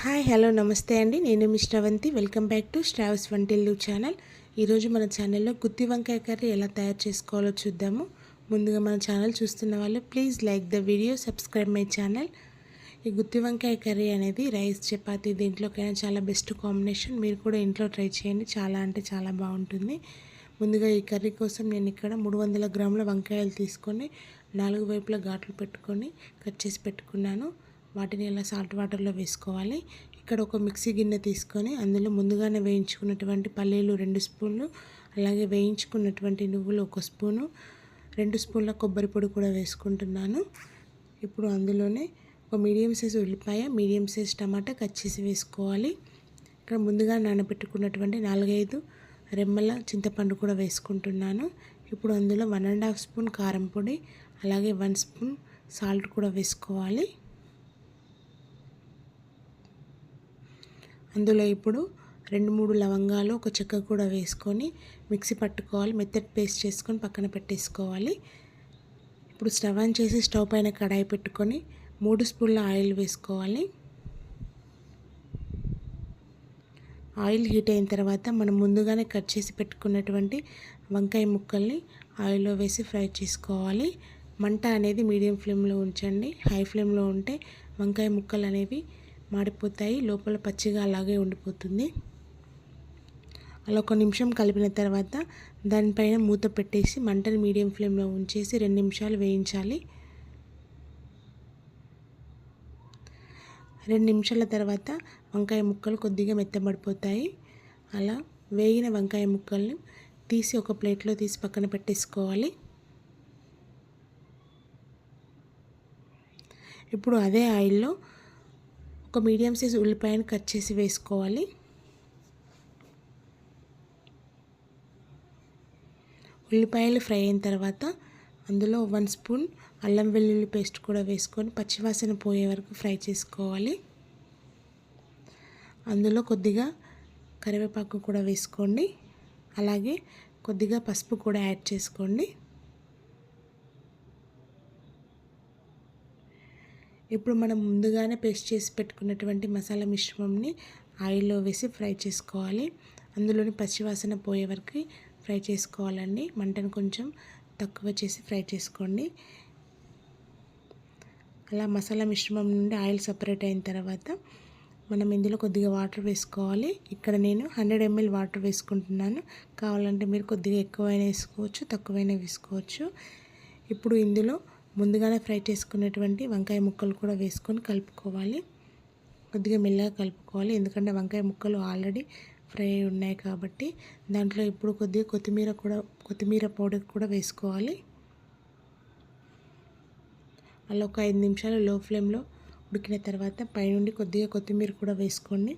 Hi hello నమస్తే అండి. నేను మీ Sravanthi. Welcome back to Sravas వంటిల్లు ఛానల్. ఈరోజు మన ఛానల్లో గుత్తి వంకాయ కర్రీ ఎలా తయారు చేసుకోవాలో చూద్దాము. ముందుగా మన ఛానల్ చూస్తున్న వాళ్ళు please like the video, subscribe my channel. ఈ గుత్తి వంకాయ కర్రీ అనేది రైస్, చపాతీ దేంట్లోకైనా చాలా బెస్ట్ కాంబినేషన్. మీరు కూడా ఇంట్లో ట్రై చేయండి, చాలా అంటే చాలా బాగుంటుంది. ముందుగా ఈ కర్రీ కోసం నేను ఇక్కడ 300 గ్రాముల వంకాయలు తీసుకొని 4 వైపులా ఘాట్లు పెట్టుకొని కట్ చేసి పెట్టుకున్నాను. వాటిని ఇలా సాల్ట్ వాటర్లో వేసుకోవాలి. ఇక్కడ ఒక మిక్సీ గిన్నె తీసుకొని అందులో ముందుగానే వేయించుకున్నటువంటి పల్లీలు 2 స్పూన్లు, అలాగే వేయించుకున్నటువంటి నువ్వులు 1 స్పూను, 2 స్పూన్ల కొబ్బరి పొడి కూడా వేసుకుంటున్నాను. ఇప్పుడు అందులోనే ఒక మీడియం సైజ్ ఉల్లిపాయ, మీడియం సైజ్ టమాటా కట్ చేసి వేసుకోవాలి. ఇక్కడ ముందుగా నానబెట్టుకున్నటువంటి 4-5 రెమ్మల చింతపండు కూడా వేసుకుంటున్నాను. ఇప్పుడు అందులో 1½ స్పూన్ కారం పొడి, అలాగే 1 స్పూన్ సాల్ట్ కూడా వేసుకోవాలి. అందులో ఇప్పుడు 2-3 లవంగాలు, ఒక చెక్క కూడా వేసుకొని మిక్సీ పట్టుకోవాలి. మెత్తటి పేస్ట్ చేసుకొని పక్కన పెట్టేసుకోవాలి. ఇప్పుడు స్టవ్ ఆన్ చేసి స్టవ్ పైన కడాయి పెట్టుకొని 3 స్పూన్ల ఆయిల్ వేసుకోవాలి. ఆయిల్ హీట్ అయిన తర్వాత మనం ముందుగానే కట్ చేసి పెట్టుకున్నటువంటి వంకాయ ముక్కల్ని ఆయిల్లో వేసి ఫ్రై చేసుకోవాలి. మంట అనేది మీడియం ఫ్లేమ్లో ఉంచండి. హై ఫ్లేమ్లో ఉంటే వంకాయ ముక్కలు అనేవి మాడిపోతాయి, లోపల పచ్చిగా అలాగే ఉండిపోతుంది. అలా 1 నిమిషం కలిపిన తర్వాత దానిపైన మూత పెట్టేసి మంటని మీడియం ఫ్లేమ్లో ఉంచేసి 2 నిమిషాలు వేయించాలి. 2 నిమిషాల తర్వాత వంకాయ ముక్కలు కొద్దిగా మెత్తబడిపోతాయి. అలా వేగిన వంకాయ ముక్కల్ని తీసి ఒక ప్లేట్లో తీసి పక్కన పెట్టేసుకోవాలి. ఇప్పుడు అదే ఆయిల్లో ఒక మీడియం సైజ్ ఉల్లిపాయను కట్ చేసి వేసుకోవాలి. ఉల్లిపాయలు ఫ్రై అయిన తర్వాత అందులో 1 స్పూన్ అల్లం వెల్లుల్లి పేస్ట్ కూడా వేసుకొని పచ్చివాసన పోయే వరకు ఫ్రై చేసుకోవాలి. అందులో కొద్దిగా కరివేపాకు కూడా వేసుకోండి, అలాగే కొద్దిగా పసుపు కూడా యాడ్ చేసుకోండి. ఇప్పుడు మనం ముందుగానే పేస్ట్ చేసి పెట్టుకున్నటువంటి మసాలా మిశ్రమంని ఆయిల్లో వేసి ఫ్రై చేసుకోవాలి. అందులోని పచ్చివాసన పోయే వరకు ఫ్రై చేసుకోవాలండి. మంటను కొంచెం తక్కువ చేసి ఫ్రై చేసుకోండి. అలా మసాలా మిశ్రమం నుండి ఆయిల్ సపరేట్ అయిన తర్వాత మనం ఇందులో కొద్దిగా వాటర్ వేసుకోవాలి. ఇక్కడ నేను 100 ml వాటర్ వేసుకుంటున్నాను. కావాలంటే మీరు కొద్దిగా ఎక్కువైనా వేసుకోవచ్చు, తక్కువైనా వేసుకోవచ్చు. ఇప్పుడు ఇందులో ముందుగానే ఫ్రై చేసుకున్నటువంటి వంకాయ ముక్కలు కూడా వేసుకొని కలుపుకోవాలి. కొద్దిగా మెల్లగా కలుపుకోవాలి, ఎందుకంటే వంకాయ ముక్కలు ఆల్రెడీ ఫ్రై ఉన్నాయి కాబట్టి. దాంట్లో ఇప్పుడు కొద్దిగా కొత్తిమీర పౌడర్ కూడా వేసుకోవాలి. అలా ఒక 5 నిమిషాలు లో ఫ్లేమ్లో ఉడికిన తర్వాత పైనుండి కొద్దిగా కొత్తిమీర కూడా వేసుకోండి.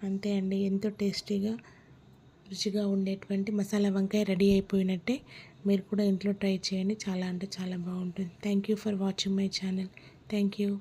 అంతే అండి, ఎంతో టేస్టీగా రుచిగా ఉండేటువంటి మసాలా వంకాయ రెడీ అయిపోయినట్టే. మీరు కూడా ఇంట్లో ట్రై చేయండి, చాలా అంటే చాలా బాగుంటుంది. Thank you for watching my channel. Thank you.